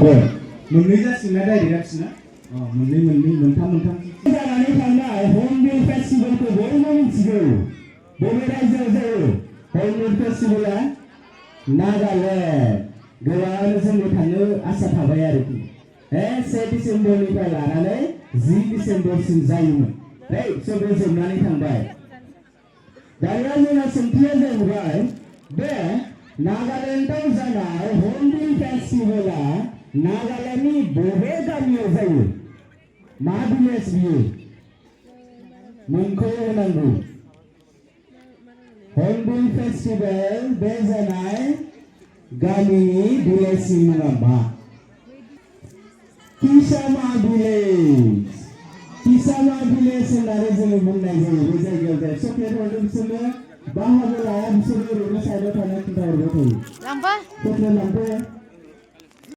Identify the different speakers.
Speaker 1: मोननै जासिगोन डाइरेक्ट जासिगोन मोननै मोनथाम जानानै थांनाय हर्नबिल फेस्टिभेलखौ बयबो मिथिगौ बबे रायजोआव जायो हर्नबिल फेस्टिभेला नागालेण्ड गोबां जोंनो थांनो आसा थाबाय आरोखि 1 डिसेम्बरनिफ्राय लानानै 10 डिसेम्बरसिम जायोमोन सबे जोबनानै थांबाय दानिया जोंना सोंथिया जाहैबाय बे नागालेण्डआव जानाय हर्नबिल फेस्टिभेला नागालेण्डनि बबे गामियाव जायो मा भिलेज बियो मुंखौ होनांगौ हर्नबिल फेस्टिभेल बे जानाय गामिनि भिलेजनि मुङा मा किसामा भिलेज होननानै जोङो बुंनाय जायो बे जायगायाव जाय चक्लेट हरदों बिसोरनो बाहागो लाया बिसोरो ओरैनो साइडआव थानाय खिन्थाहरबाय थायो चक्लेट लांफै